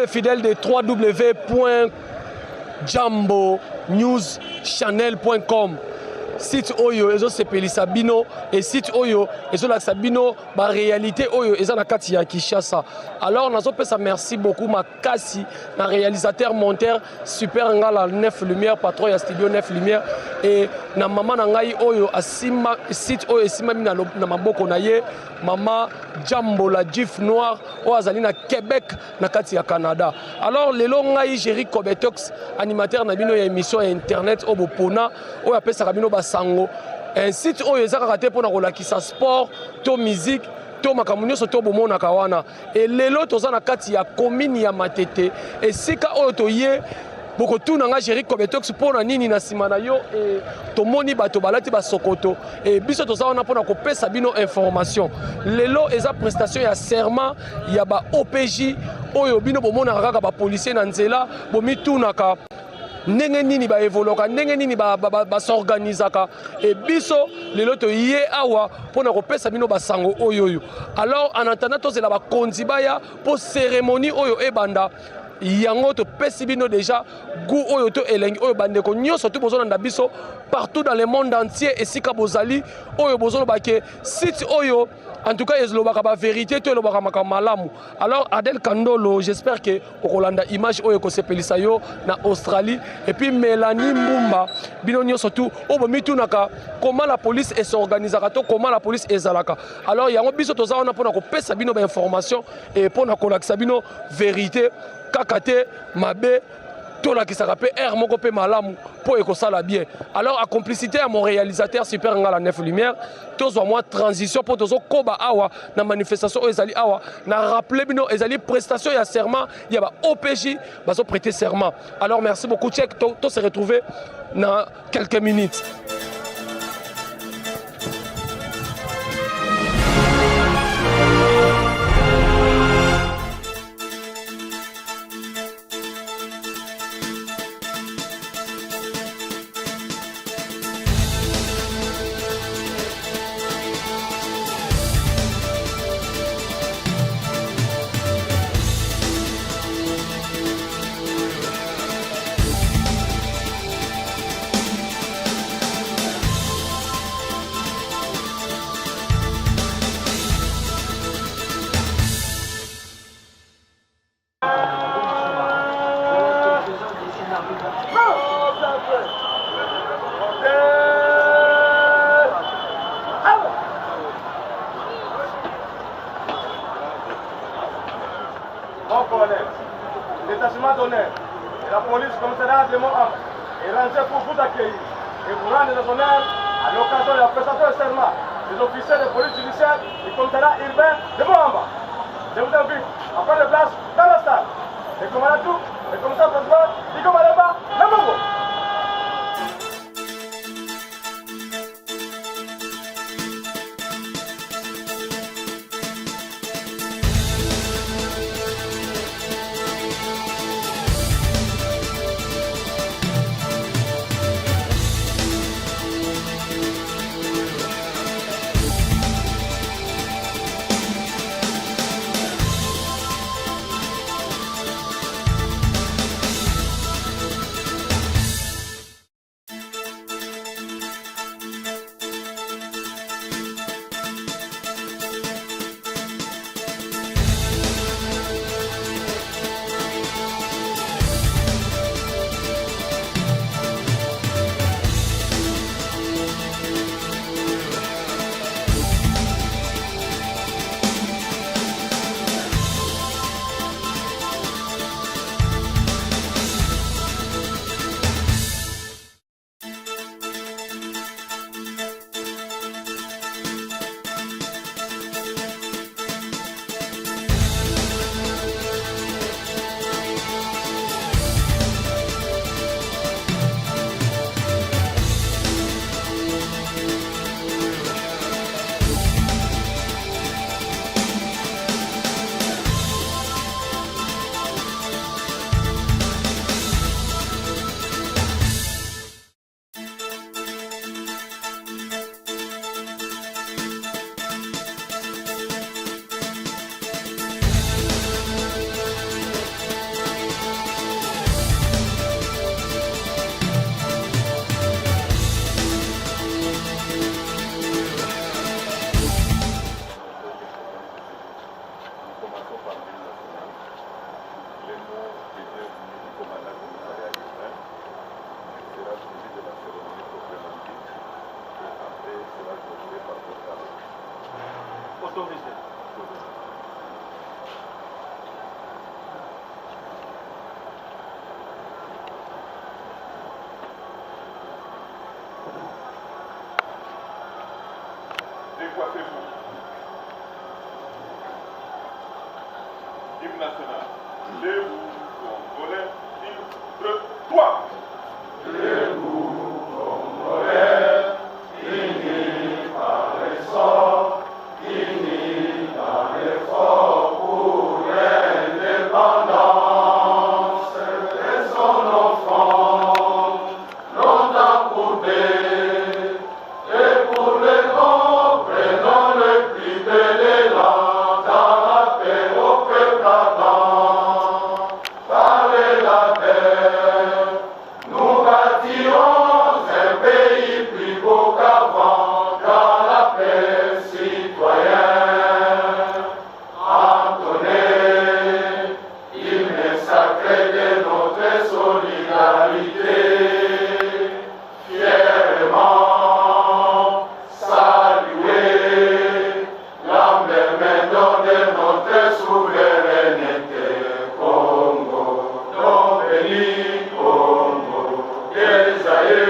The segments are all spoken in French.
les fidèles de www.jambonewschannel.com. Site Oyo, ils ont sepelisa bino et site Oyo, ils ont la sabino, ma réalité Oyo, ils ont la katia Kinshasa. Alors, nous avons merci beaucoup, ma kassi, ma réalisateur, monteur, super ngala 9 lumières, patron ya studio 9 lumières et na maman nangai Oyo, asima site Oyo, asima mina na maboko na ye, maman Jambo la Gif Noir, o azali na Québec, na katia Canada. Alors, le long ngai Jerry Kobetox, animateur na bino ya émission internet au Bopona, o appelle ça bino sango un site oyo ezaka raté pour na kolakisa sport to musique to makambo nyonso to bomona kawana et lelo toza na kati ya commune ya Matete et sika oyo toye boko tuna nga Jerry Kobetox pona nini na sima na yo et tomoni bato balati ba sokoto et biso toza wana pona kopesa bino information lelo eza prestation ya serment ya ba OPJ oyo bino bomona kaka ba policier na nzela bomi tunaka ndenge nini ba évoluer ndenge nini ba s'organisaka et biso lelo to yé awa pona kopesa bino basango oyo alors en attendant tozela ba konzibaya pour cérémonie oyo ebanda yango to pesi bino déjà goût oyo to elengi oyo bandeko nyonso to bozona nda biso partout dans le monde entier et sika bozali oyo bozona ba ke site oyo en tout cas ezlobaka ba vérité to elobaka makamalamu. Alors Adel Kandolo, j'espère que okolanda image oyo ko sepelisa yo na Australie et puis Mélanie Mbumba bino nyonso tout obo mitunaka comment la police s'organisera to comment la police ezalaka. Alors yango biso toza wana pona ko pesa bino ba information et pona kolakisa bino vérité kakate mabe to la kisaka pe air moko pe malamu po ekosala bien. Alors à complicité à mon réalisateur super ngala 9 lumières tozo moi transition pour tozo koba awa na manifestation ezali awa na rappeler bino ezali prestation ya serment ya ba OPJ bazo prêter serment. Alors merci beaucoup check to se retrouver dans quelques minutes. Détachement d'honneur, la police commissariat de Montmartre est rangée pour vous accueillir et vous rendre les honneurs à l'occasion de la prestation de serment des officiers de police judiciaire du commissariat urbain de Montmartre. Je vous invite à prendre place dans la salle. Le commandant tout, le commissaire principal, il commande pas, le Mongo. officier. Décoiffez-vous. Hymne national. Debout, Congolais, titre 3. Debout, Congolais, unis par les sorts, unis dans l'effort pour l'indépendance. Et son enfant, longtemps coupé, et pour les bons, prenons le plus bel élan dans la paix au peuple ardent. Parlez la paix, nous bâtirons un pays plus beau qu'avant dans la paix citoyenne. Entonnez, hymne sacré de notre solidarité, fièrement saluer l'humble main de notre souveraineté. Congo, non béni Congo, désaillé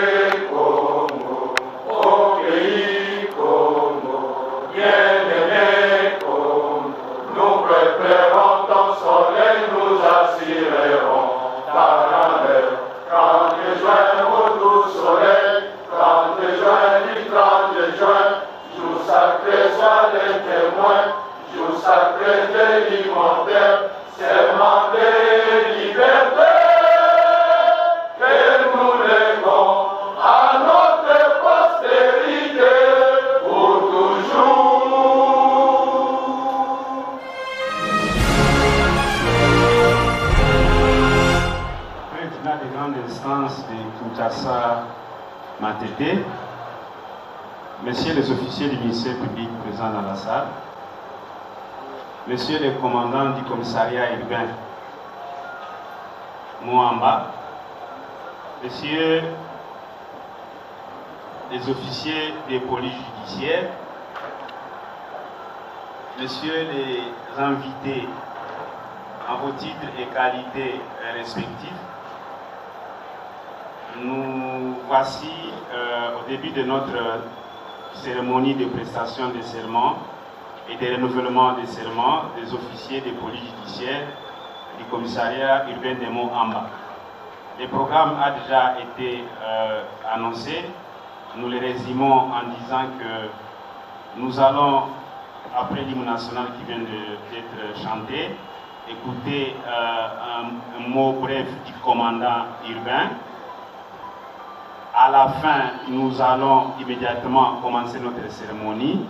Congo, au pays Congo, bien-aimé Congo, nous préparons ton soleil, nous assurerons ta grandeur. 30 juin au doux soleil, 30 juin du 30 juin, jour sacré soit les témoins, jour sacré de l'immortel, serment de liberté, que nous léguons à notre postérité pour toujours. Président des grandes instances de Kinshasa, Matete, messieurs les officiers du ministère public présents dans la salle, messieurs les commandants du commissariat urbain Moamba, messieurs les officiers des polices judiciaires, messieurs les invités en vos titres et qualités respectifs, nous voici au début de notre cérémonie de prestation de serment et de renouvellement des serments des officiers de police judiciaire du commissariat urbain de Moamba. Le programme a déjà été annoncé. Nous le résumons en disant que nous allons, après l'hymne national qui vient d'être chanté, écouter un mot bref du commandant urbain. À la fin, nous allons immédiatement commencer notre cérémonie.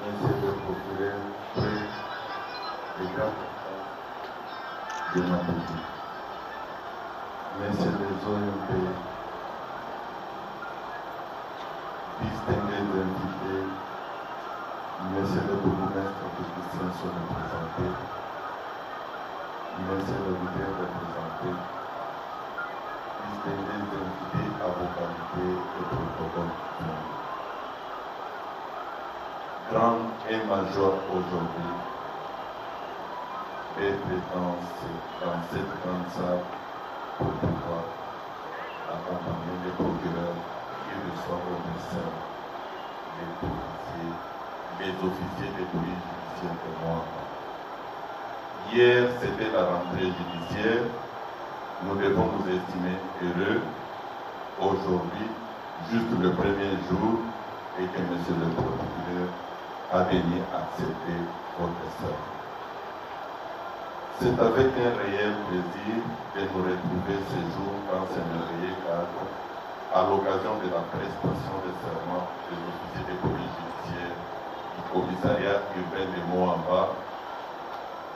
Monsieur le procureur, les grands de ma vie, messieurs les OMP, distingués invités, messieurs le bourgmestre de Christian sont représentés, messieurs les leaders représentés, distingués invités à vos qualités et protocoles. Grand et major aujourd'hui d'être dans cette grande salle pour pouvoir accompagner les procureurs qui reçoivent au médecin les policiers, les officiers de police judiciaire de moi. Hier, c'était la rentrée judiciaire. Nous devons nous estimer heureux. Aujourd'hui, juste le premier jour, et que monsieur le procureur a daigné accepter votre sœur. C'est avec un réel plaisir de nous retrouver ce jour dans ce merveilleux cadre à l'occasion de la prestation de serment des officiers de police judiciaire du commissariat urbain de Moamba,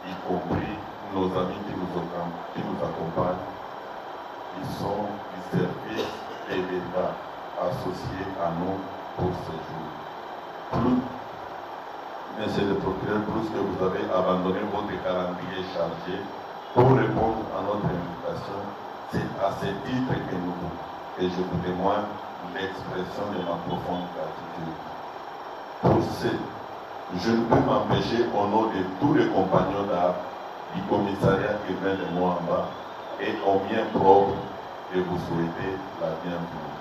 y compris nos amis qui nous accompagnent, qui sont du service de l'État associés à nous pour ce jour. Plus, monsieur le procureur, plus que vous avez abandonné votre calendrier chargé pour répondre à notre invitation, c'est à ce titre que je vous témoigne l'expression de ma profonde gratitude. Pour ce, je ne peux m'empêcher au nom de tous les compagnons d'armes du commissariat urbain de Moamba et au mien propre de vous souhaiter la bienvenue.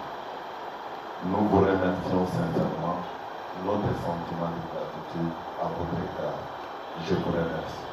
Nous vous remercions sincèrement. Notre sentiment de gratitude à votre égard. Je vous remercie.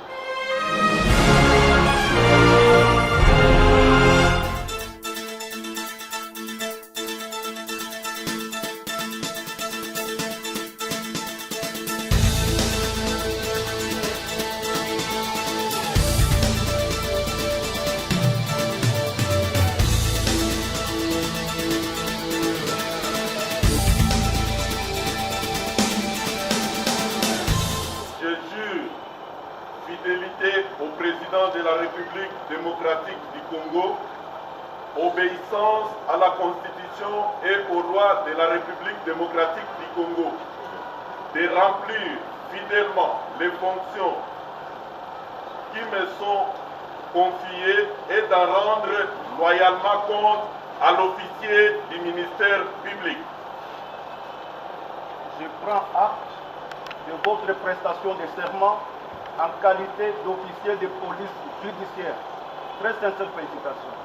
Au président de la République démocratique du Congo, obéissance à la Constitution et au roi de la République démocratique du Congo, de remplir fidèlement les fonctions qui me sont confiées et d'en rendre loyalement compte à l'officier du ministère public. Je prends acte de votre prestation de serment en qualité d'officier de police judiciaire. Très sincère félicitations.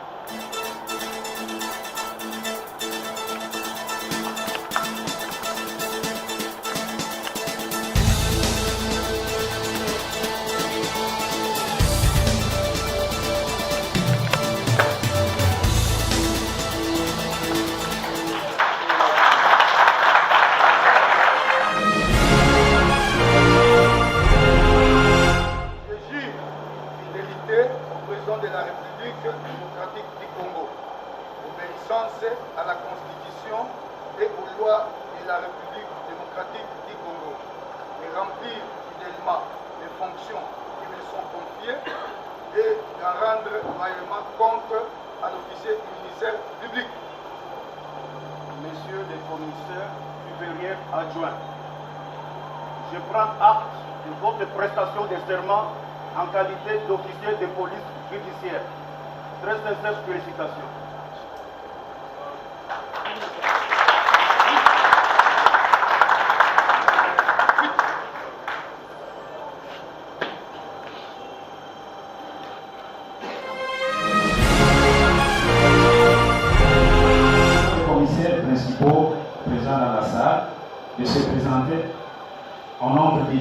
de la République démocratique du Congo, obéissance à la Constitution et aux lois de la République démocratique du Congo, et remplir fidèlement les fonctions qui me sont confiées et d'en rendre loyalement compte à l'officier du ministère public. Messieurs les commissaires supérieurs adjoints, je prends acte de votre prestation de serment en qualité d'officier de police judiciaire. Très sincères félicitations. Les commissaires principaux présents dans la salle de se présenter en nombre de 10.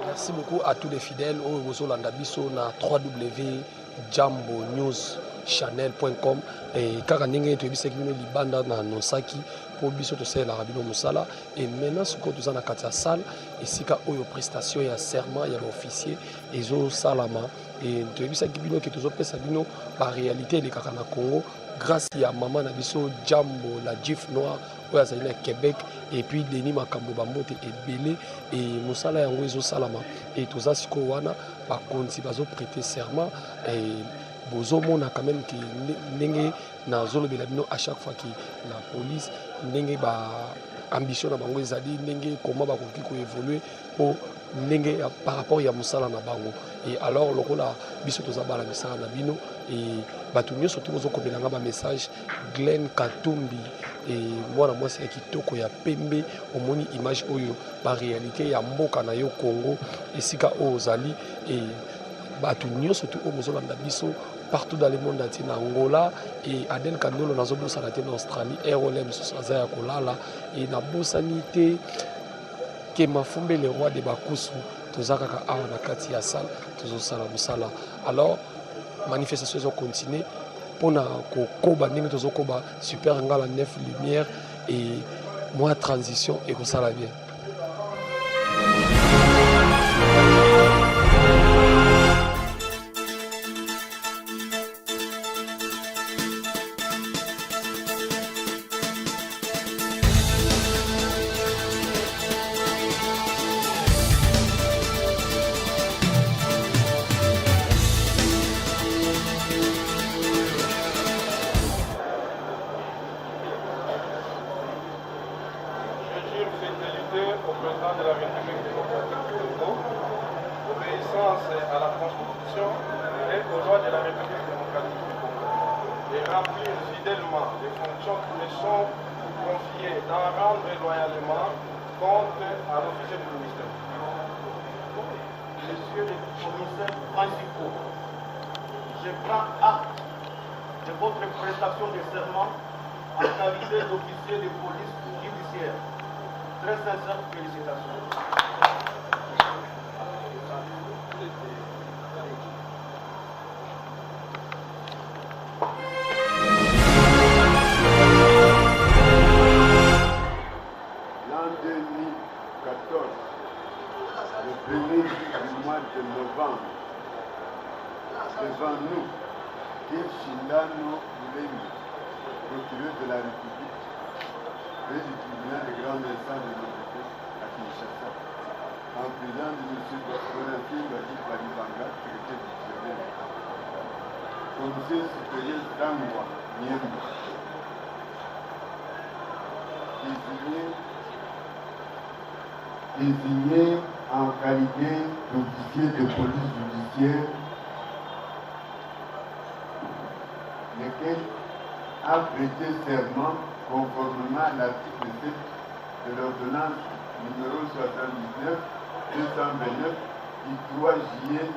Merci beaucoup à tous les fidèles au Wozolanda Biso na www.jamboNewsChannel.com et kaka ndenge toyebisaki bino libanda na nosaki po biso tosalelaka bino mosala et maintenant sikoyo toza na kati ya salle esika oyo prestation ya serment ya baofficier ezosalama e toyebisaki bino ke tozopesa bino baréalité elekaka na Congo grâce ya mama na biso Jambo la Gif Noir oyo azali na Québec et puis Denis Makambo bambote ebele et mosala yango ezosalama et toza sikoyo wana bakonzi bazoprêter serment et bozomona quand même que ndenge nazolobela bino à chaque fois que la police ndenge ba ambition na bango ezali ndenge comment bakoki koévoluer po ndenge par rapport ya mosala na bango et alors lokola biso tozabala misala na bino et bato nyonso to bozokomelanga ba message Glenn Katumbi et mwana mwasi ya kitoko ya pembe omoni image oyo ba réalité ya mboka na yo Congo esika oyo ozali et bato nyonso to bozolanda biso partout dans le monde entier na Angola et Aden Kandolo nazobosana te na Australie RLM sosaza ya kolala et na bosani te ke mafumbe le roi de bakusu tozakaka awa na kati ya salle tozosala mosala alors manifestation ezo continuer pona kokoba ndenge tozokoba super ngala 9 lumière et moi transition et kosala bien. président de la République démocratique du Congo, obéissance à la Constitution et aux lois de la République démocratique du Congo, et remplir fidèlement les fonctions qui me sont confiées d'en rendre loyalement compte à l'officier du ministère. Messieurs les commissaires principaux, je prends acte de votre prestation de serment en qualité d'officier de police judiciaire. Très sincères félicitations. L'an 2014, le premier du mois de novembre, devant nous, Kirshindano Moulengi, procureur de la République, et du tribunal de grande instance de l'Obuté à Kinshasa, en présence de M. Bonatin Badi Balibanga, secrétaire du tribunal, commissaire supérieur d'Angwa Niemba, désigné en qualité d'officier de police judiciaire, lequel a prêté serment conformément à l'article 7 de l'ordonnance numéro 79-229 du 3 juillet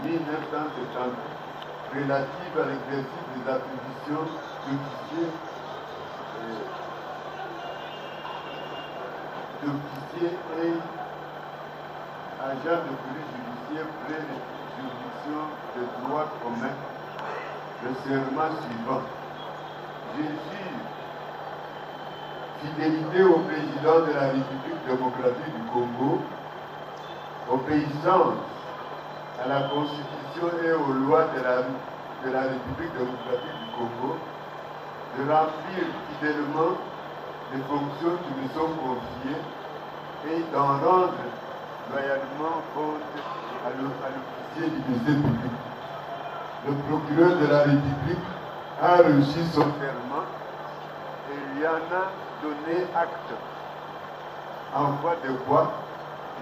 1970 relative à l'exercice des attributions d'officier et agent de police judiciaire près des juridictions de droit commun, le serment suivant. Je jure fidélité au président de la République démocratique du Congo, obéissance à la Constitution et aux lois de la République démocratique du Congo, de remplir fidèlement les fonctions qui me sont confiées et d'en rendre loyalement compte à l'officier du ministère public. Le procureur de la République a reçu son serment et lui en a donné acte. En voie de quoi,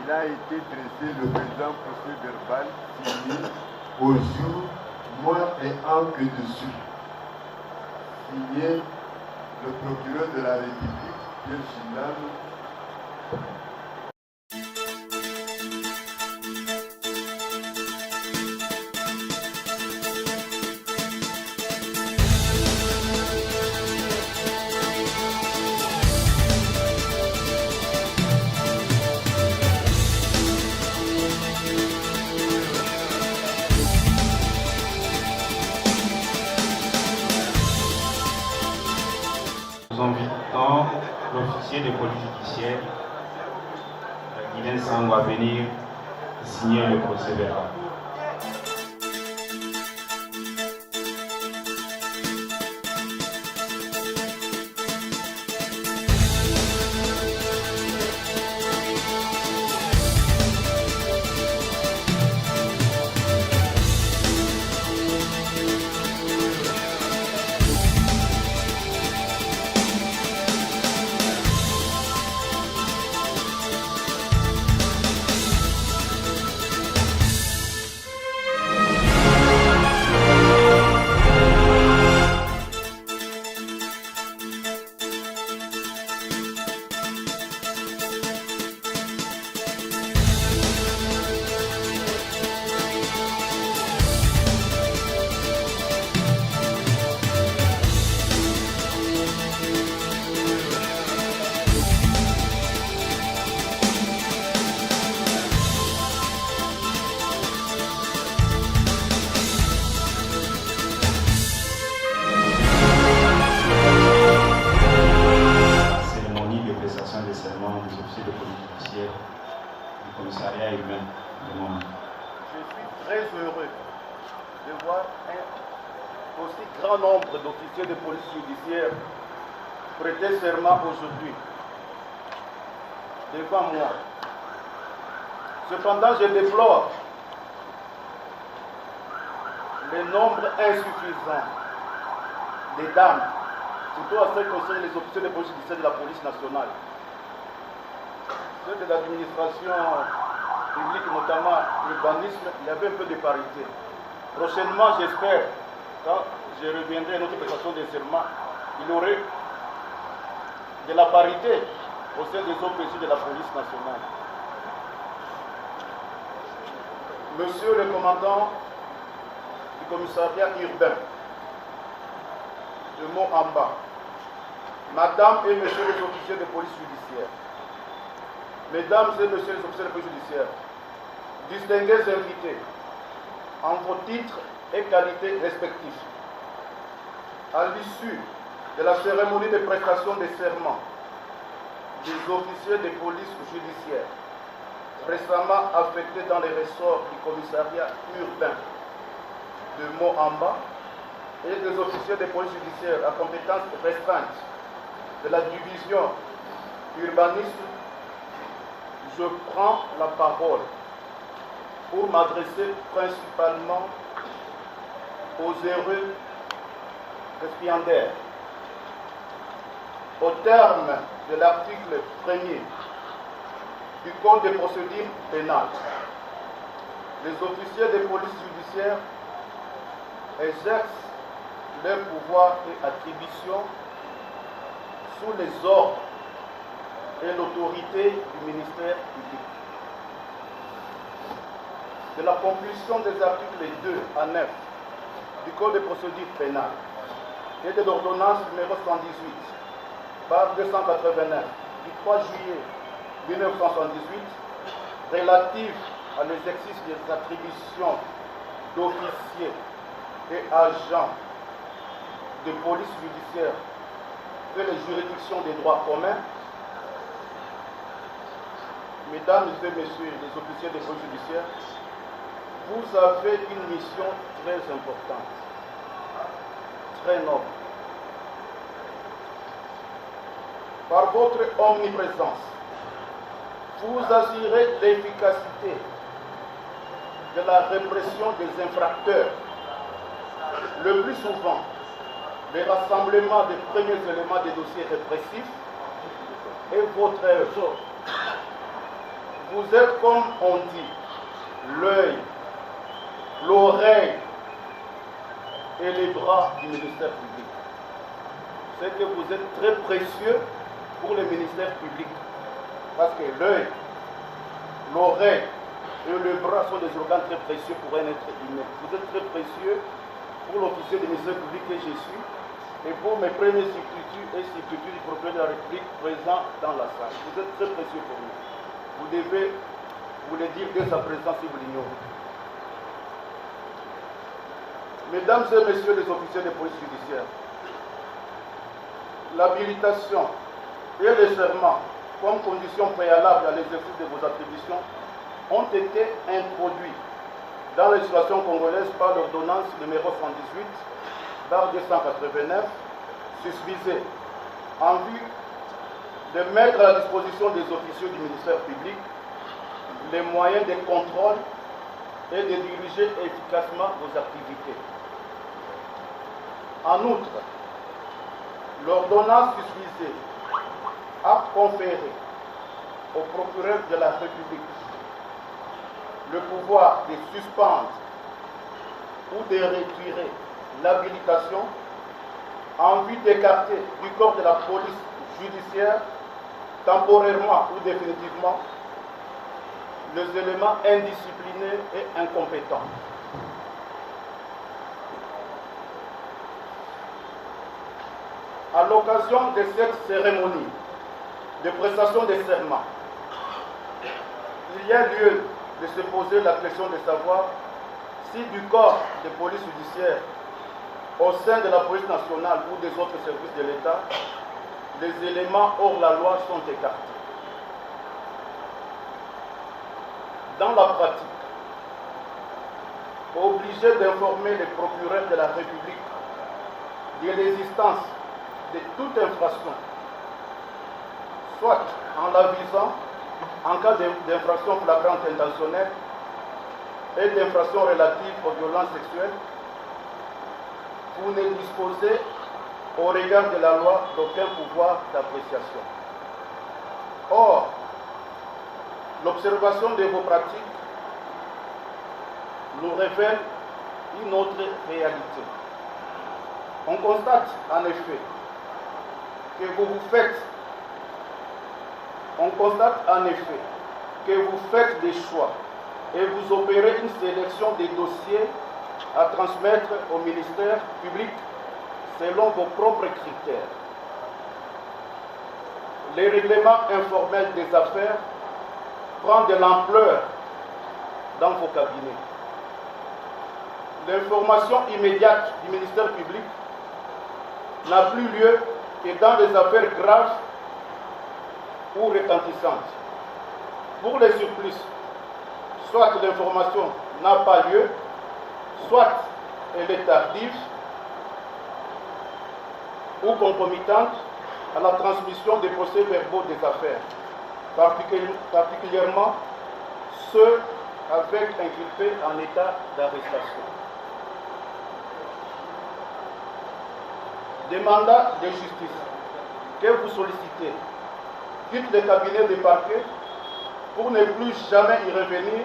il a été dressé le présent procès verbal signé au jour, mois et an que dessus. Signé le procureur de la République, Pierre Chindano. Nous invitons l'officier de police judiciaire, Guilain Sango, à venir signer le procès verbal. des serments des officiers de police judiciaire du commissariat urbain de Mont. Je suis très heureux de voir un aussi grand nombre d'officiers de police judiciaire prêter serment aujourd'hui devant moi. Cependant, je déplore le nombre insuffisant des dames, surtout à ce qui concerne les officiers de police judiciaire de la police nationale. ceux de l'administration publique, notamment l'urbanisme, il y avait un peu de parité. Prochainement, j'espère, quand je reviendrai à notre prestation de serment, il y aurait de la parité au sein des OPJ de la police nationale. Monsieur le commandant du commissariat urbain de Mont-en-Bas, Madame et Messieurs les officiers de police judiciaire, Mesdames et Messieurs les officiers de police judiciaire, distingués invités, en vos titres et qualités respectifs, à l'issue de la cérémonie de prestation des serments des officiers de police judiciaire récemment affectés dans les ressorts du commissariat urbain de Mont-en-Bas et des officiers de police judiciaire à compétences restreintes de la division urbanisme, je prends la parole pour m'adresser principalement aux heureux récipiendaires. Au terme de l'article 1er du Code de procédure pénale, les officiers de police judiciaire exercent leurs pouvoirs et attributions sous les ordres et l'autorité du ministère public. De la conclusion des articles 2 à 9 du Code de procédure pénale et de l'ordonnance numéro 118 par 289 du 3 juillet 1978 relative à l'exercice des attributions d'officiers et agents de police judiciaire de les juridictions des droits communs, Mesdames et Messieurs les officiers de police judiciaire, vous avez une mission très importante, très noble. Par votre omniprésence, vous assurez l'efficacité de la répression des infracteurs. Le plus souvent, le rassemblement des premiers éléments des dossiers répressifs est votre œuvre. Vous êtes, comme on dit, l'œil, l'oreille et les bras du ministère public. C'est que vous êtes très précieux pour le ministère public. Parce que l'œil, l'oreille et le bras sont des organes très précieux pour un être humain. Vous êtes très précieux pour l'officier du ministère public que je suis et pour mes premiers substituts et substituts du procureur de la République présents dans la salle. Vous êtes très précieux pour nous. Vous devez vous le dire dès sa présence si vous l'ignorez. Mesdames et Messieurs les officiers de police judiciaire, l'habilitation et le serment comme condition préalable à l'exercice de vos attributions ont été introduits dans la législation congolaise par l'ordonnance numéro 118 par 289 susvisée en vue de mettre à la disposition des officiers du ministère public les moyens de contrôle et de diriger efficacement vos activités. En outre, l'ordonnance susvisée a conféré au procureur de la République le pouvoir de suspendre ou de retirer l'habilitation en vue d'écarter du corps de la police judiciaire temporairement ou définitivement les éléments indisciplinés et incompétents. À l'occasion de cette cérémonie de prestation des serments, il y a lieu de se poser la question de savoir si du corps de police judiciaire au sein de la police nationale ou des autres services de l'État, les éléments hors la loi sont écartés. Dans la pratique, obligé d'informer les procureurs de la République de l'existence de toute infraction, soit en l'avisant en cas d'infraction flagrante intentionnelle et d'infraction relative aux violences sexuelles, vous ne disposez au regard de la loi d'aucun pouvoir d'appréciation. Or, l'observation de vos pratiques nous révèle une autre réalité. On constate en effet que vous faites des choix et vous opérez une sélection des dossiers à transmettre au ministère public selon vos propres critères. Les règlements informels des affaires prennent de l'ampleur dans vos cabinets. L'information immédiate du ministère public n'a plus lieu que dans des affaires graves ou retentissantes. Pour les surplus, soit l'information n'a pas lieu, soit elle est tardive ou concomitante à la transmission des procès-verbaux des affaires, particulièrement ceux avec inculpés en état d'arrestation. Des mandats de justice que vous sollicitez quittent le cabinet des parquets pour ne plus jamais y revenir.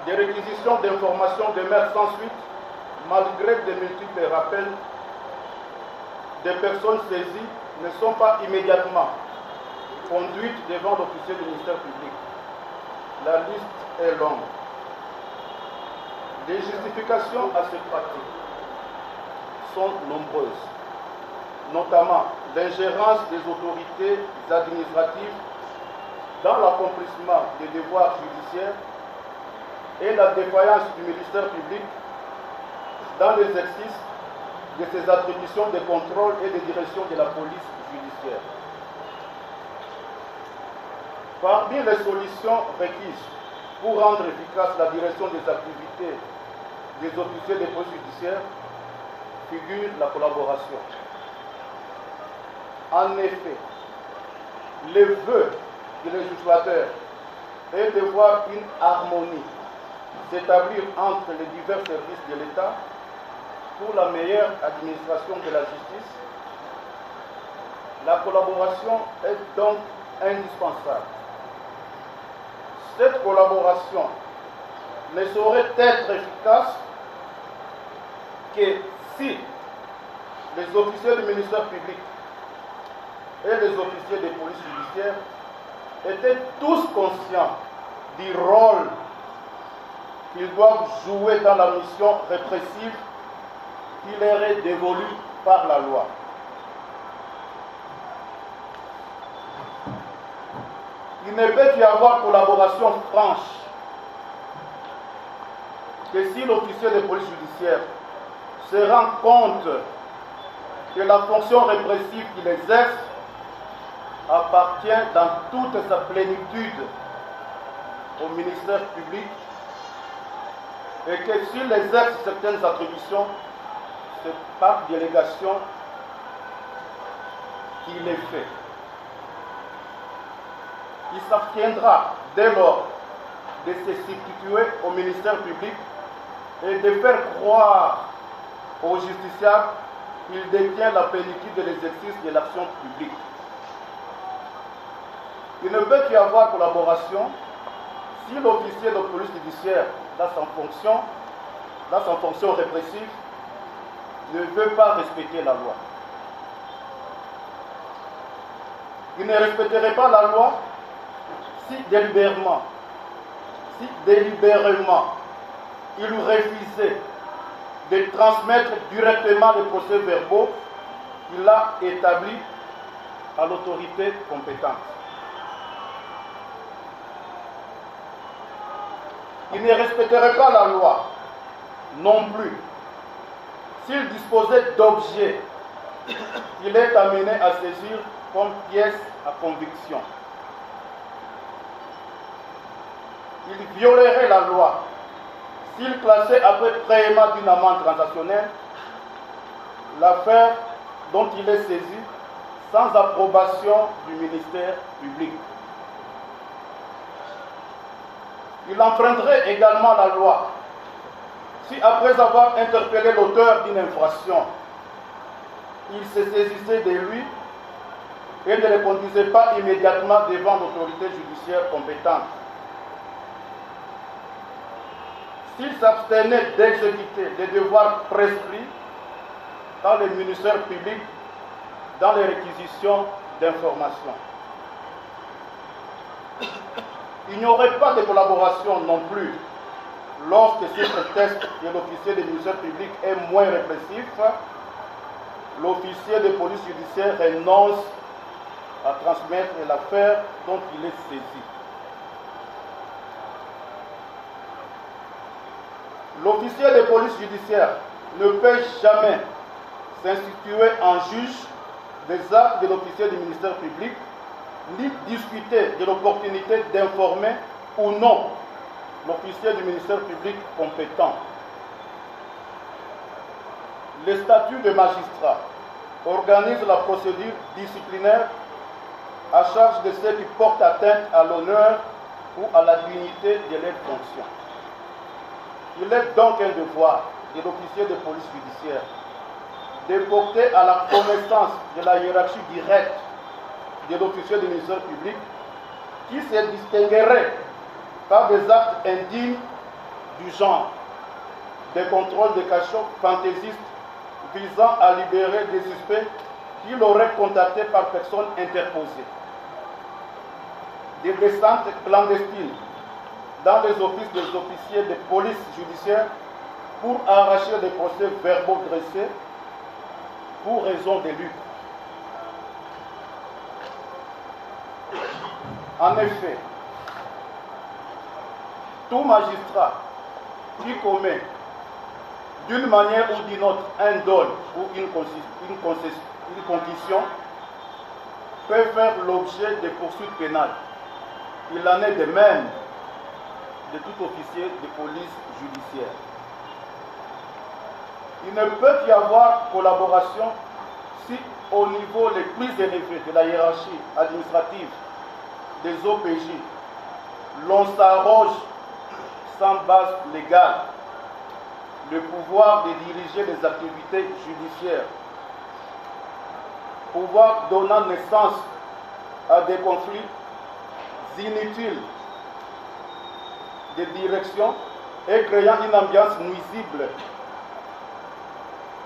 Des réquisitions d'informations demeurent sans suite malgré de multiples rappels. Des personnes saisies ne sont pas immédiatement conduites devant l'officier du ministère public. La liste est longue. Les justifications à cette pratique sont nombreuses, notamment l'ingérence des autorités administratives dans l'accomplissement des devoirs judiciaires et la défaillance du ministère public dans l'exercice de ses attributions de contrôle et de direction de la police judiciaire. Parmi les solutions requises pour rendre efficace la direction des activités des officiers de police judiciaire figure la collaboration. En effet, le vœu du législateur est de voir une harmonie s'établir entre les divers services de l'État pour la meilleure administration de la justice. La collaboration est donc indispensable. Cette collaboration ne saurait être efficace que si les officiers du ministère public et les officiers de police judiciaire étaient tous conscients du rôle qu'ils doivent jouer dans la mission répressive qui leur est dévolue par la loi. Il ne peut y avoir collaboration franche que si l'officier de police judiciaire se rend compte que la fonction répressive qu'il exerce appartient dans toute sa plénitude au ministère public et que s'il exerce certaines attributions, c'est par délégation qu'il est fait. Il s'abstiendra dès lors de se substituer au ministère public et de faire croire aux justiciables qu'il détient la plénitude de l'exercice de l'action publique. Il ne peut y avoir collaboration si l'officier de police judiciaire, dans sa fonction répressive, ne veut pas respecter la loi. Il ne respecterait pas la loi si délibérément, il refusait de transmettre directement les procès-verbaux qu'il a établis à l'autorité compétente. Il ne respecterait pas la loi non plus s'il disposait d'objets qu'il est amené à saisir comme pièce à conviction. Il violerait la loi s'il classait après paiement d'une amende transactionnelle l'affaire dont il est saisi sans approbation du ministère public. Il enfreindrait également la loi si, après avoir interpellé l'auteur d'une infraction, il se saisissait de lui et ne les conduisait pas immédiatement devant l'autorité judiciaire compétente. S'ils s'abstenaient d'exécuter les devoirs prescrits dans les ministères publics, dans les réquisitions d'informations. Il n'y aurait pas de collaboration non plus lorsque ce prétexte de l'officier des ministères publics est moins répressif. L'officier de police judiciaire renonce à transmettre l'affaire dont il est saisi. L'officier de police judiciaire ne peut jamais s'instituer en juge des actes de l'officier du ministère public, ni discuter de l'opportunité d'informer ou non l'officier du ministère public compétent. Le statut de magistrat organise la procédure disciplinaire à charge de ceux qui portent atteinte à l'honneur ou à la dignité de leurs fonctions. Il est donc un devoir de l'officier de police judiciaire de porter à la connaissance de la hiérarchie directe de l'officier du ministère public qui se distinguerait par des actes indignes du genre, des contrôles de cachot fantaisistes visant à libérer des suspects qui l'auraient contacté par personne interposée, des descentes clandestines dans les offices des officiers de police judiciaire pour arracher des procès-verbaux dressés pour raison de lutte. En effet, tout magistrat qui commet d'une manière ou d'une autre un dol ou une concussion peut faire l'objet de poursuites pénales. Il en est de même de tout officier de police judiciaire. Il ne peut y avoir collaboration si au niveau le plus élevé de la hiérarchie administrative des OPJ, l'on s'arroge sans base légale le pouvoir de diriger les activités judiciaires, pouvoir donnant naissance à des conflits inutiles de direction et créant une ambiance nuisible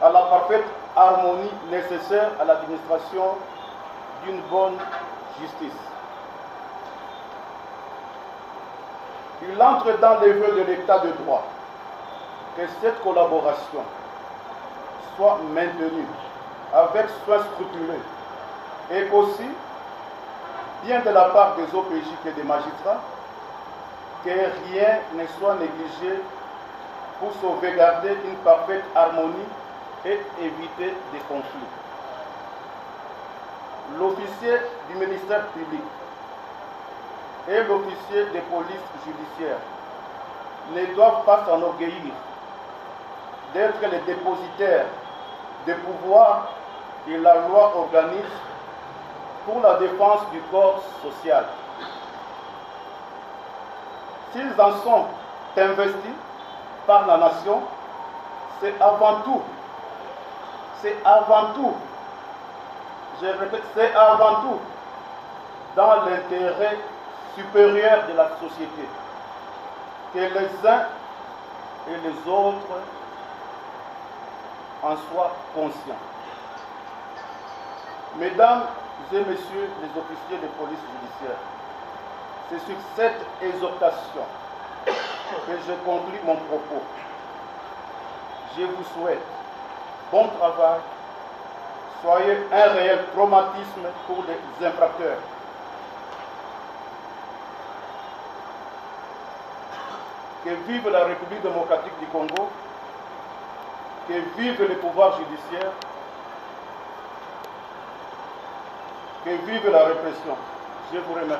à la parfaite harmonie nécessaire à l'administration d'une bonne justice. Il entre dans les vœux de l'état de droit que cette collaboration soit maintenue avec soin scrupuleux et qu'aussi, bien de la part des OPJ que des magistrats, que rien ne soit négligé pour sauvegarder une parfaite harmonie et éviter des conflits. L'officier du ministère public et l'officier de police judiciaire ne doivent pas s'enorgueillir d'être les dépositaires des pouvoirs que la loi organise pour la défense du corps social. S'ils en sont investis par la nation, c'est avant tout, je répète, c'est avant tout dans l'intérêt supérieur de la société que les uns et les autres en soient conscients. Mesdames et messieurs les officiers de police judiciaire, c'est sur cette exhortation que je conclue mon propos. Je vous souhaite bon travail, soyez un réel traumatisme pour les infracteurs. Que vive la République démocratique du Congo, que vive le pouvoir judiciaire, que vive la répression. Je vous remercie.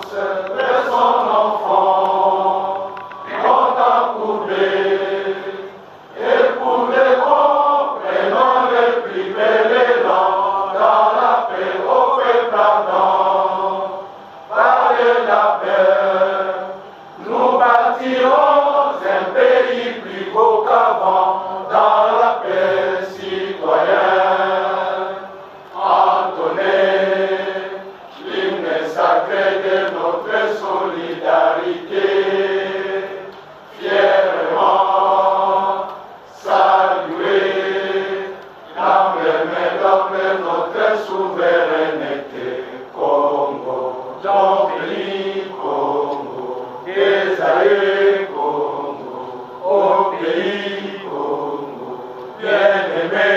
De son enfant. sacré de notre solidarité, fièrement saluer l'emblème de notre souveraineté, Congo, ton pays Congo, Esaïe Congo, au pays Congo, bien-aimé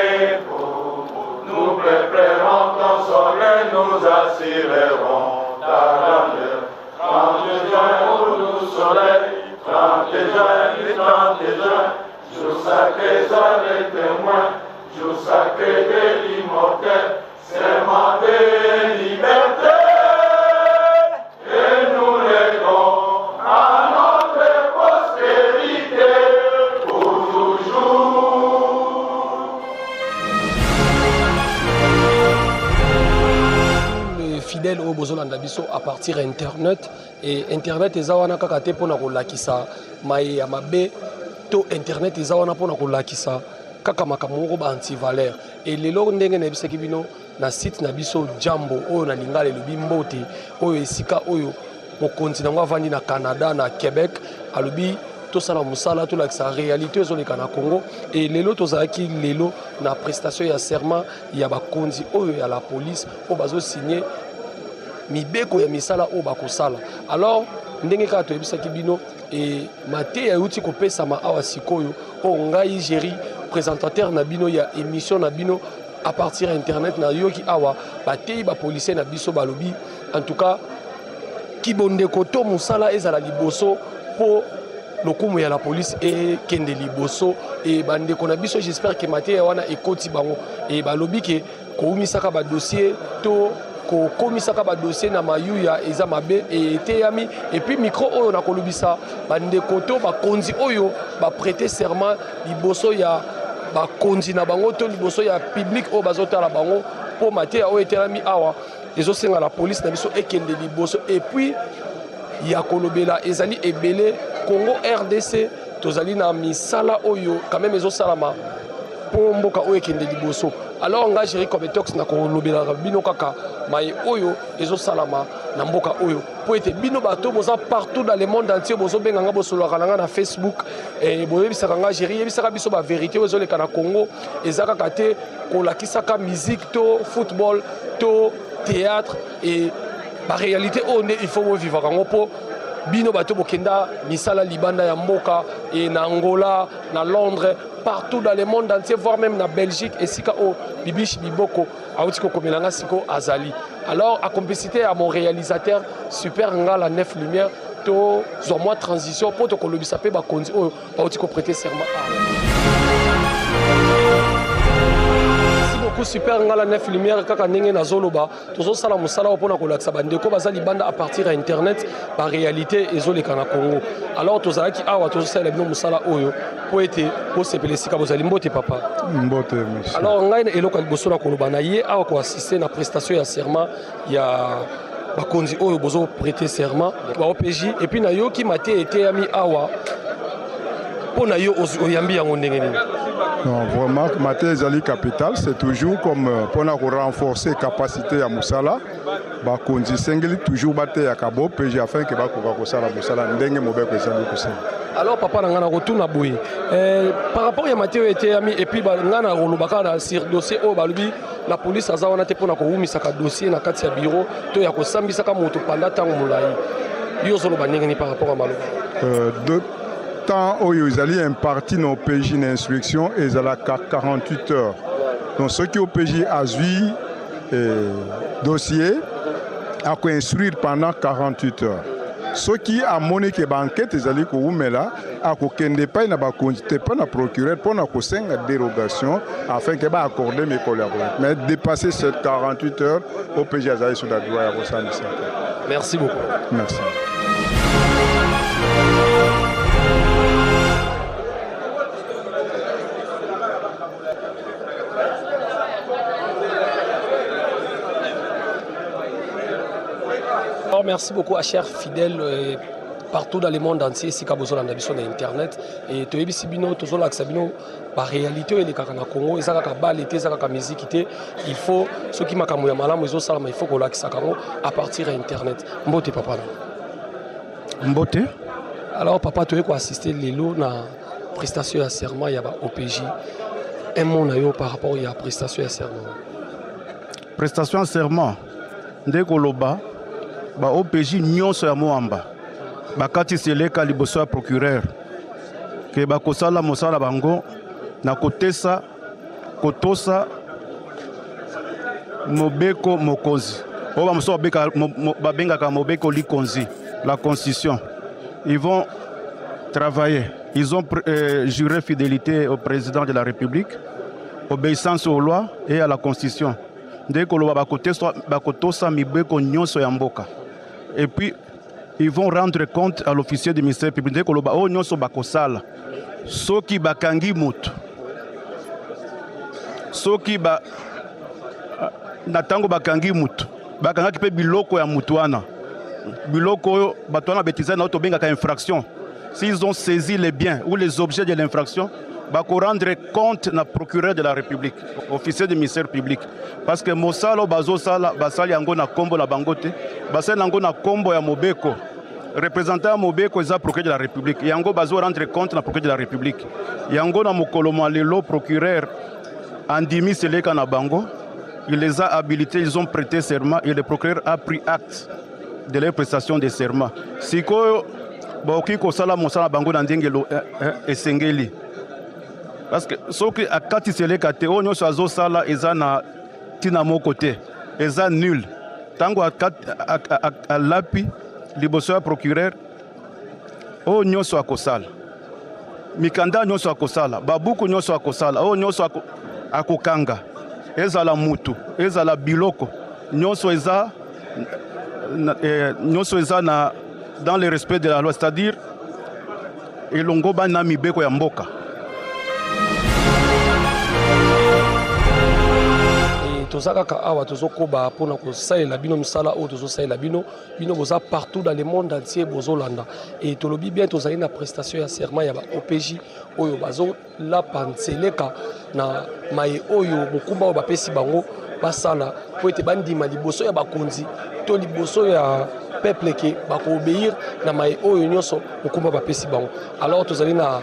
Congo, nous préparons ton sol et nous assurerons ta grandeur. 30 juin pour nous soleil, 30 juin, 30 juin, jour sacré, soir et témoin, jour sacré de l'immortel, serment de liberté, et nous léguons à notre postérité pour toujours. Les fidèles au Bozolanda biso à partir internet et internet ezawana kaka te pona kolakisa maye ya mabe to internet ezawana pona kolakisa kaka makamoko ba anti-valeur et lelo ndenge na bisaki bino na site na biso Jambo oyo na lingala elobi mbote oyo esika oyo mokonzi nango avandi na Canada na Québec alobi tosala musala tolakisa réalité ezoleka na Congo et lelo tozalaki lelo na prestation ya serment ya bakonzi oyo ya la police oyo bazosigner mibeko ya misala oyo bakosala. Alors ndenge kaka toyebisaki bino e mate yauti kopesama awa sikoyo oyo ngai géri présentateur na bino ya émission na bino à partir internet na yoki awa batei bapolisier na biso balobi en tout cas kibondeko to musala ezala liboso po lokumu ya la police et kende liboso et bandeko na biso j'espère que mate wana ekoti bango et balobi ke koumisaka ba dossier to ko komisaka ba dossier na mayuya eza mabe et teyami et puis micro oyo na kolobisa bandeko to bakonzi oyo ba prêter serment liboso ya bakonzi na bango to liboso ya public oyo bazotala bango po mate oyo etelami awa ezosenga la police na biso ekende liboso et puis ya kolobela ezali ebele Congo RDC tozali na misala oyo quand même ezosalama po mboka oyo ekende liboso. Alors nga géri comme tox na kolobela bino kaka mai oyo ezosalama na mboka oyo po ete bino bato boza partout dans le monde entier bozo benganga bosolaka nanga na Facebook et boyebisaka nga géri yebisaka biso ba vérité ezoleka na Congo ezaka kate kolakisaka musique to football to théâtre et la réalité on il faut vivre kango po bino bato bokenda misala libanda ya mboka et na Angola na Londres partout dans le monde entier voire même na Belgique et sika o bibishi biboko auti ko komelanga siko azali. Alors à complicité à mon réalisateur super ngala 9 lumières to zo moi transition pour to kolobisa pe ba konzi o auti ko prêter serment. Super ngala 9 lumière kaka ndenge na zoloba tozo sala musala opona kolakisa bandeko bazali banda à partir à internet par réalité ezoleka na Congo. Alors tozalaki awa tozo sala bino musala oyo po ete po sepelesika bozali mbote papa mbote monsieur. Alors ngai na eloko liboso na koloba na ye awa ko assister na prestation ya serment ya bakonzi oyo bozo prêter serment ba OPJ et puis na yo ki mate ete yami awa po na yo oyambi yango ndenge nini. Non, vraiment, Maté Zali Capital, c'est toujours comme pour renforcer la capacité à Moussala. Bah, Kondi Sengeli toujours batté à Kabo, PG afin que Bakouba Kosala Moussala, Ndenge Mobek Kosala. Alors, papa, on a retourné à Boui. Par rapport à Maté et puis, on a un dossier au Balubi. La police a zawana te pona ko wumi saka dossier na kati ya bureau to ya ko sambisa ka moto panda tango mulai. Yo solo banenge ni par rapport à Malo. Tant où ils allaient impartir nos PJ d'instruction, ils allaient 48 heures. Donc ceux qui ont PJ à suivi dossier, à instruire pendant 48 heures. Ceux qui ont monnaie qui banquette, ils allaient là, à kende pas na ba conduite pas na procureur pour na kosenga dérogation afin que ba accorder mes collaborateurs. Mais dépasser cette 48 heures, au PJ allaient sur la droit à ressentir. Merci beaucoup. Merci. Merci beaucoup à chers fidèles partout dans le monde entier si besoin d'ambition sur internet et to ebisi bino toujours la sabino par réalité et les kakana Congo ezaka ka balete ezaka ka musique il faut ceux qui makamu ya malamu ezo sala il faut ko la kisakamo à partir internet mbote papa mbote alors papa tu es quoi assister lelo na prestation ya serment ya ba OPJ un mot na yo par rapport ya prestation ya serment prestation ya serment ndeko loba ba OPJ nyonso ya moamba bakati seleka liboso ya procureur ke bakosala mosala bango na kotesa kotosa mobeko mokonzi oba moso babengaka mobeko likonzi la constitution. Ils vont travailler, ils ont juré fidélité au président de la République, obéissance aux lois et à la constitution. Dès que bakotosa mibeko nyonso ya mboka. Et puis ils vont rendre compte à l'officier du ministère public de Koloba o nyonso bakosala soki bakangi mutu soki ba natango bakangi mutu bakangaki pe biloko ya mutu wana biloko oyo bato wana betiza na to bengaka infraction. S'ils ont saisi les biens ou les objets de l'infraction bako rendre compte na procureur de la République, officier du ministère public, parce que mosalo bazo sala basali yango na kombo na bangote basali yango na kombo ya mobeko représentant ya mobeko eza procureur de la République yango bazo rendre compte na procureur de la République yango na mokolo lelo procureur andimi seleka na bango, il les a habilités, ils ont prêté serment et le procureur a pris acte de leur prestation de serment. Sikoyo baoki kosala mosala bango na ndengelo esengeli. Parce que ce qui a kati seleka te o nyonso azosala eza na tina moko te eza nul tango a lapi liboso ya procureur o nyonso akosala mikanda nyonso akosala babuku nyonso akosala o nyonso akokanga ezala mutu ezala biloko nyonso eza na dans le respect de la loi, c'est-à-dire elongo bana mibeko ya mboka. Tozaka awa tozokoba pona ko salela bino misala o tozo salela bino boza partout dans le monde entier bozolanda et tolobi bien tozali na prestation ya serment ya ba OPJ oyo bazo la panseleka na mai oyo mokumba ba pesi bango basala po ete bandima liboso ya bakonzi to liboso ya peuple ke bako obéir na mai oyo nyonso mokumba ba pesi bango. Alors tozali na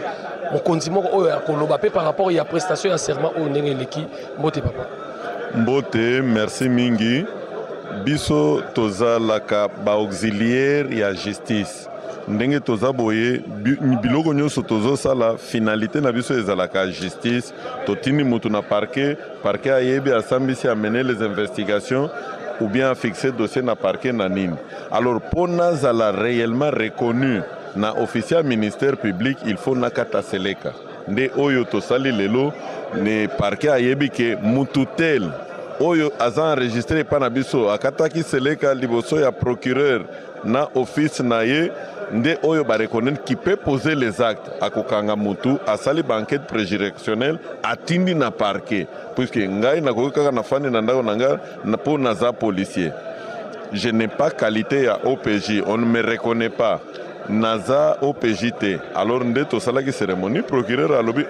mokonzi moko oyo ya koloba pe par rapport ya prestation ya serment oyo ndenge leki mbote papa. Mbote, merci mingi. Biso toza laka ba auxiliaire ya justice. Ndenge toza boye biloko nyonso tozo sala finalité na biso ezalaka justice. Totini mutu na parquet ayebi asambisi a mener les investigations ou bien à fixer dossier na parquet na nini. Alors pona zala réellement reconnu na officier ministère public il faut nakata seleka. Nde oyo tosali lelo ne parquet ayebi ke mututel oyo aza enregistré pa na biso akataki seleka liboso ya procureur na office na ye nde oyo ba reconnaître qui peut poser les actes akokanga mutu asali banquette préjuridictionnelle atindi na parquet puisque ngai nakoki kaka na fani na ndako na ngai na po naza policier. Je n'ai pas qualité ya OPJ, on ne me reconnaît pas. Naza OPJT. Alors nde to salaki cérémonie procureur alobi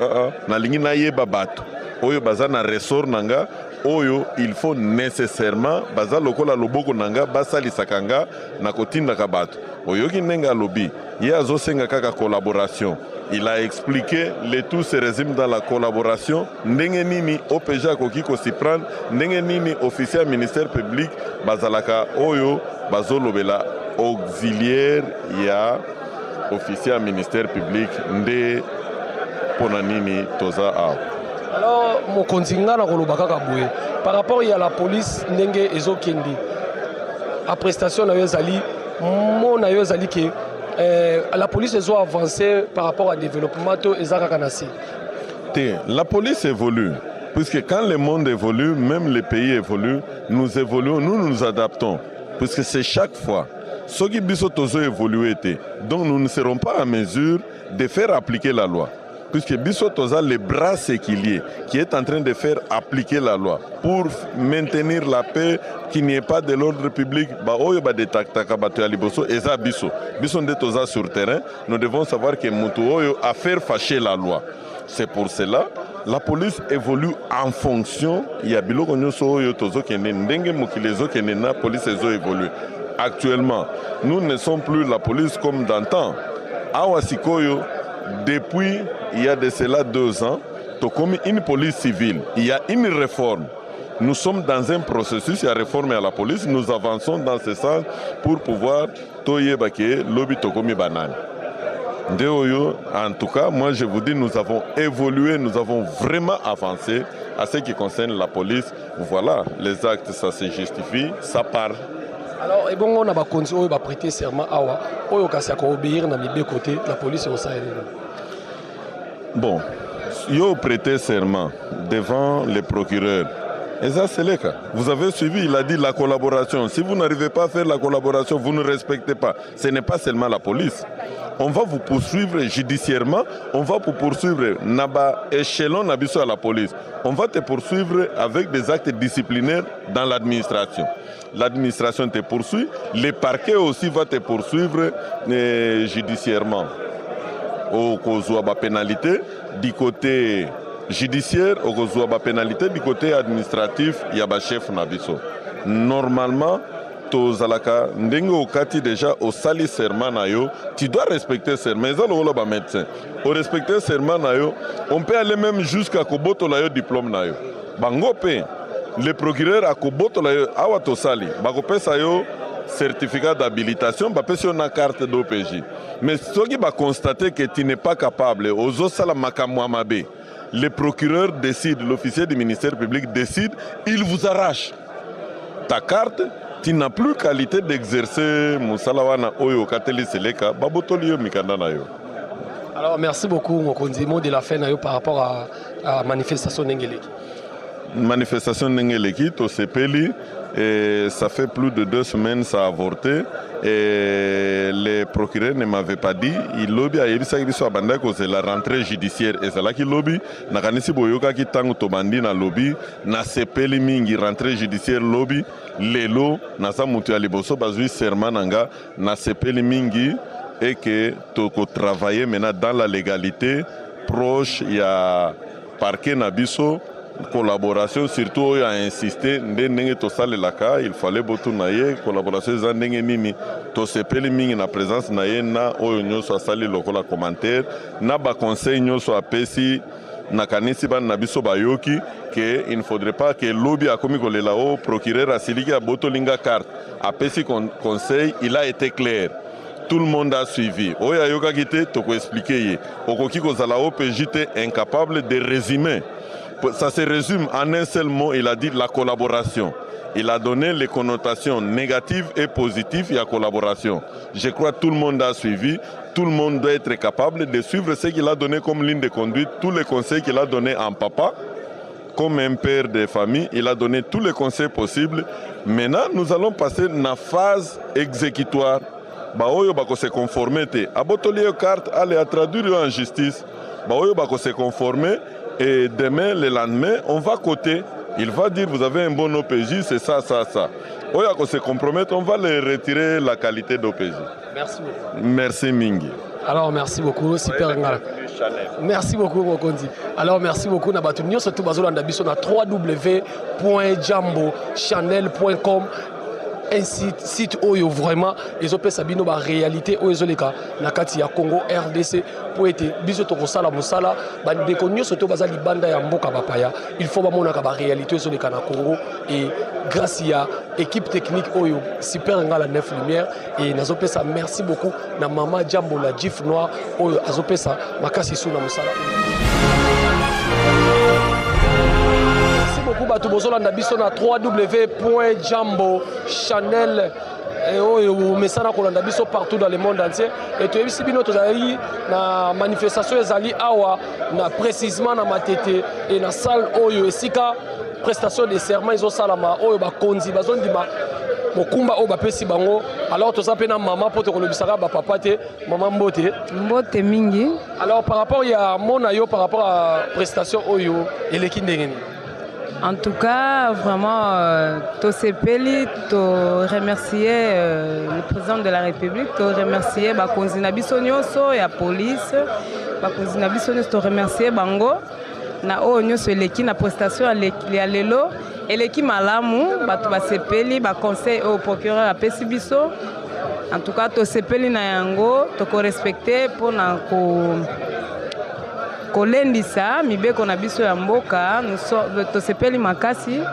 na lingi na yeba bato oyo baza na ressort nanga oyo il faut nécessairement baza lokola loboko nanga basalisaka nga na kotindaka bato oyoki ndenge alobi ye azosenga kaka collaboration. Il a expliqué le tout se résume dans la collaboration. Ndenge nini OPJ akoki ko s'y prendre, ndenge nini officier ministère public bazalaka oyo bazolobela auxiliaire ya officier ministère public nde pona nini toza awa. Alors mokonzi nga na koloba kaka boye par rapport à la police ndenge ezokende a prestation na yo ezali mo na yo ezali ke la police ezo avancer par rapport à développement to ezaka kanasi. La police évolue puisque quand le monde évolue même les pays évoluent, nous évoluons, nous nous adaptons puisque c'est chaque fois ce qui biso tozo évoluer. Donc nous ne serons pas en mesure de faire appliquer la loi. puisque biso toza le bras séquilier qui est en train de faire appliquer la loi pour maintenir la paix, qu'il n'y ait pas de l'ordre public. Ba oyo ba de taktaka bato ya liboso eza biso nde toza sur terrain. Nous devons savoir que mutu oyo a faire fâcher la loi. C'est pour cela la police évolue en fonction ya biloko nyonso oyo tozokende ndenge mokili ezokende na police ezo évolue. Actuellement, nous ne sommes plus la police comme d'antan. Awa sikoyo, depuis il y a de cela 2 ans, comme une police civile, il y a une réforme. Nous sommes dans un processus de réforme à la police. Nous avançons dans ce sens pour pouvoir toyebake lobby tokomi banane. En tout cas, moi je vous dis, nous avons évolué, nous avons vraiment avancé à ce qui concerne la police. Voilà, les actes, ça se justifie, ça parle. Alors, et bon, on a prêté serment à Oyo Kassiako obéir dans les deux côtés, la police au Sahel. Bon, yo prêté serment devant les procureurs. Et ça, c'est le cas. Vous avez suivi, il a dit la collaboration. Si vous n'arrivez pas à faire la collaboration, vous ne respectez pas. Ce n'est pas seulement la police. On va vous poursuivre judiciairement, on va vous poursuivre naba échelon nabiso à la police. On va te poursuivre avec des actes disciplinaires dans l'administration. L'administration te poursuit, les parquets aussi vont te poursuivre judiciairement. Au Kozouaba pénalité, du côté judiciaire, au Kozouaba pénalité, du côté administratif, il y a un chef nabiso. Normalement, Tozalaka, ndenge okati déjà au sali serment na yo, tu dois respecter serment. Ça le ba médecin. Au respecter serment na yo, on peut aller même jusqu'à koboto la yo diplôme na yo. Bango pe le procureur a koboto la yo awa to sali, bako pesa yo certificat d'habilitation, ba pesa yo na carte d'OPJ. Mais ceux qui va constater que tu n'es pas capable, aux sala makamwa mabe, le procureur décide, l'officier du ministère public décide, il vous arrache ta carte. Tu n'as plus qualité d'exercer Moussalawana Oyo Kateli Seleka, Babotolio Mikandana yo. Alors merci beaucoup, Mokonzi, mot de la fin par rapport à la manifestation Nengeleki. Manifestation Nengeleki, Tosepeli, et ça fait plus de 2 semaines ça a avorté. Et le procureur ne m'avait pas dit, il lobby a yebisa kibiso abanda ko c'est la rentrée judiciaire et c'est là qui lobby na kanisi boyoka ki tango to bandi na lobby na sepeli mingi rentrée judiciaire lobby lelo na sa mutu ya liboso bazui serment nanga na sepeli mingi et que to ko travailler maintenant dans la légalité proche il y a parquet na biso collaboration surtout a insisté ndenge to sale laka il fallait botu naye collaboration za ndenge nini to sepeli mingi na présence naye na oyo nyoso sali lokola commentaire na ba conseil nyoso apesi na kanisi ban na biso bayoki que il ne faudrait pas que lobby a komi kolela o procureur asiliki a boto linga carte apesi conseil il a été clair. Tout le monde a suivi. Oya yoka kite to ko expliquer okoki ko zala OPJ incapable de résumer. Ça se résume en un seul mot, il a dit la collaboration. Il a donné les connotations négatives et positives à la collaboration. Je crois que tout le monde a suivi, tout le monde doit être capable de suivre ce qu'il a donné comme ligne de conduite, tous les conseils qu'il a donnés en papa, comme un père de famille, il a donné tous les conseils possibles. Maintenant, nous allons passer dans la phase exécutoire. Baoyo bako se conformer te. Abotolier carte, allez à traduire en justice. Baoyo bako se conformer. Et demain, le lendemain, on va coter. Il va dire, vous avez un bon OPJ, c'est ça, ça, ça. Oya qu'on se compromette, on va les retirer la qualité d'OPJ. Merci beaucoup. Merci Mingi. Alors, merci beaucoup. Super ngala. Merci beaucoup, Mokonzi. Alors, merci beaucoup. Nabatunion, surtout Bazolanda Bisso, na www.jambo-channel.com. Un site oyo vraiment ils ont sabino ba réalité oyo zoleka na kati ya Congo RDC pour être biso to kosala musala ba de konyo soto bazali banda ya mboka bapaya il faut ba mona ka ba réalité zoleka na Congo et grâce à équipe technique oyo super ngala 9 lumière et nazo pesa merci beaucoup na mama Jambo la Gif Noir oyo azo pesa makasi suna musala. Beaucoup de Bozolanda biso na www.jambo-channel partout dans le monde entier et tu as bino tozali na manifestation ezali awa na précisément na matete et na salle oyo esika prestation de serment izo salama oyo ba konzi bazondima mokumba o bapesi bango alors toza pe na maman po tokolobisaka ba papa te maman mbote mingi. Alors par rapport ya mona yo par rapport à prestation oyo eleki ndenge ni. En tout cas, vraiment, Tosepeli, to remercier le président de la République, to remercier Bakonzina Bissonyoso et la police, Bakonzina Bissonyoso, to remercier Bango, na onyoso eleki na prestation ya lelo, eleki malamu, batu basepeli, baconseil au procureur a pesi biso. En tout cas, Tosepeli na yango, to ko respecter pour na ko kolendisa mibeko na biso ya mboka tosepeli makasi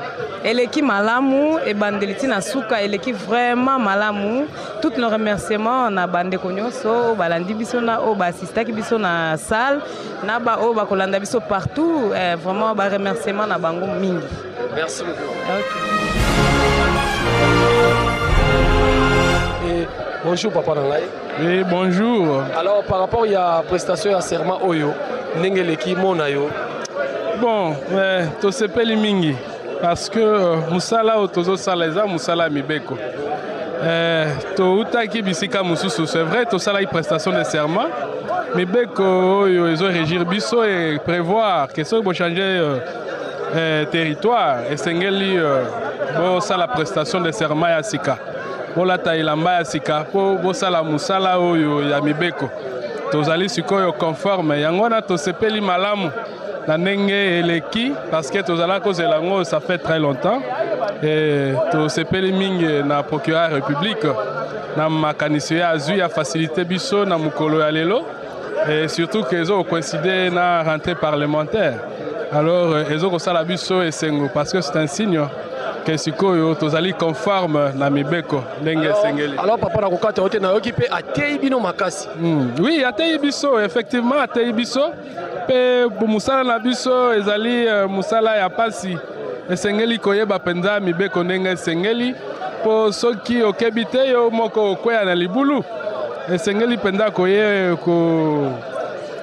eleki malamu e bandeliti na suka eleki vraiment malamu. Tout le remerciement na bandeko nyonso balandi biso na o basistaki biso na salle na ba o bakolanda biso partout, vraiment ba remerciement na bango mingi. Merci beaucoup. Okay. Et bonjour papa Nangai. Oui, bonjour. Alors par rapport à la prestation à serment oyo nengeleki monayo. Bon, to sepeli mingi parce que musala otozo saleza musala mibeko. To utaki bisika mususu, c'est vrai to sala prestation de serment. Mibeko oyo ezo régir biso et prévoir que ça va changer territoire et sengeli bo sala prestation de serment ya sika. Bo la tailamba ya sika bo sala musala oyo ya mibeko. Tozali sikoyo conforme yango na tosepeli malamu na ndenge eleki parce que tozala cause lango ça fait très longtemps et tosepeli mingi na procureur république na makanisi ya azui ya facilité biso na mukolo ya lelo et surtout que ezo coïncider na rentrée parlementaire. Alors ezo kosala biso esengo parce que c'est un signe que sikoyo tozali conforme na mibeko ndenge sengeli. Alors papa nakokata ote na yoki pe atei bino makasi. Oui, atei biso effectivement atei biso pe musala na biso ezali musala ya pasi esengeli koyeba penza mibeko ndenge sengeli po soki okebite yo moko okwea na libulu esengeli penza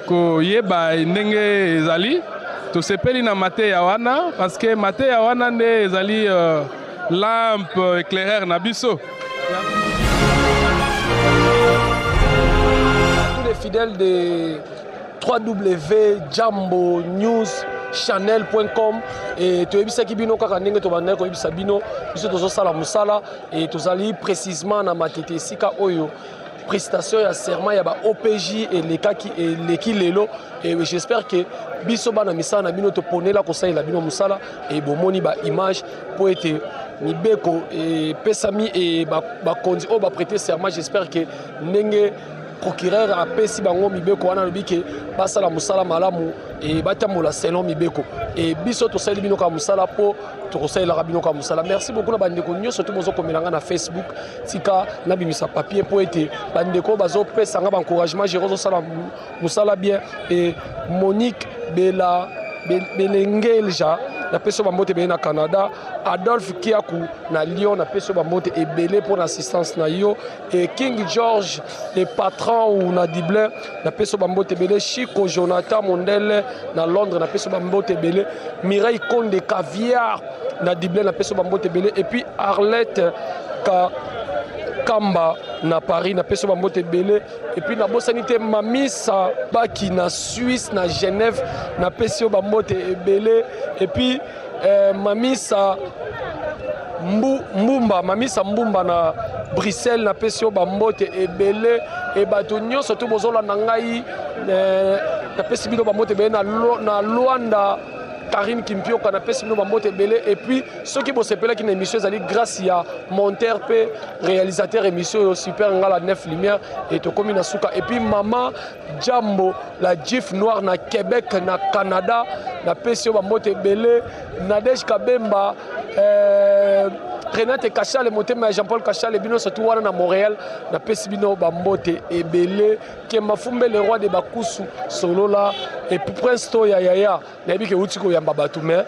koyeba ndenge ezali. Tosepeli na mate ya wana parce que mate ya wana nde ezali lampe éclaireur na biso. Tous les fidèles de www.jamboNewsChannel.com et toyebisaki bino kaka ndenge tobandaki koyebisa bino biso tozosala musala et tozali précisément na matete esika oyo prestation ya serment ya ba OPJ et leki lelo et j'espère que biso bana misala na bino to ponela ko salela bino musala et bomoni ba image pour être mibeko et pesami et ba kondi o ba prêter serment. J'espère que ndenge procureur a pesi bango mibeko wana lobi ke basala musala malamu et batambola selon mibeko et biso to sali bino ka musala po to kosalela bino ka musala. Merci beaucoup na bandeko nyonso to bozo komelanga na Facebook tika na bimisa papier po ete bandeko bazo pesa nga ba encouragement jérozo sala musala bien et Monique Belengelja na peso bambote be na Canada, Adolphe Kiaku na Lyon na peso bambote ebele pour l'assistance na yo et King George le patron ou na Dublin na peso bambote ebele, Chico Jonathan Mondele na Londres na peso bambote ebele, Mireille Conde Caviar na Dublin na peso bambote ebele et puis Arlette Kamba na Paris na peso bambote ebele et puis na bosanité Mamisa Baki na Suisse na Genève na peso bambote ebele et puis Mamisa Mbumba na Bruxelles na peso bambote ebele et bato nyonso to bozola na ngai na peso bino bambote ebele na Luanda Karim Kimpio qu'on appelle Sino Bambote Belé et puis ceux qui bossent qui une émission allez grâce à monteur p réalisateur émission super ngala 9 lumière et to comme Nasuka et puis maman Jambo la GIF noire na Québec na Canada na Pesio Bambote Belé Nadej Kabemba Renate Kachal motema Jean-Paul Kachal bino surtout wana na Montréal na Pesibino Bambote Ebele ke mafumbe le roi de Bakusu solola et puis Prince Toya Yaya na bi ke utiko ya babatu mais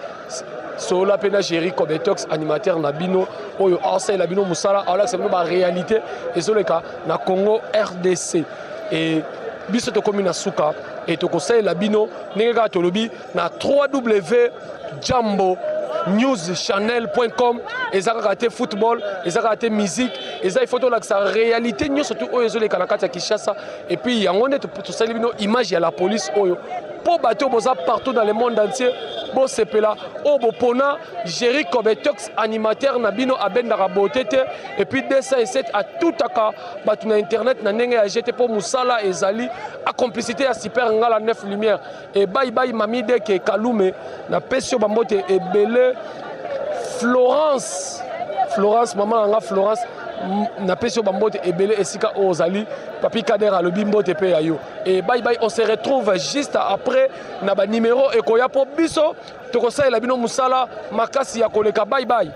solola pena Jerry Kobetox animateur na bino oyo asa la bino musala ala c'est ba réalité et soleka na Congo RDC et biso to komina suka et to conseil la bino nengeka tolobi na 3W Jambo newschannel.com ezaka raté football ezaka raté musique eza il faut que ça réalité nous surtout oyo ezoleka na kati ya Kinshasa et puis yango nde tosali bino image ya la police oyo po bato boza partout dans le monde entier bo sepela o bo pona Jerry Kobetox animateur na bino abendaka botete et puis 207 à tout aka bato na internet na ndenge ya jeté po musala ezali a complicité ya super ngala 9 lumière et bye bye mamide ke kalume na pesio bambote ebele Florence maman nga Florence na pesio bambote ebele esika ozali papi Kader a le bimbote pe ayo et bye bye on se retrouve juste après na ba numéro ekoya po biso tokosala bino musala makasi ya koleka bye bye.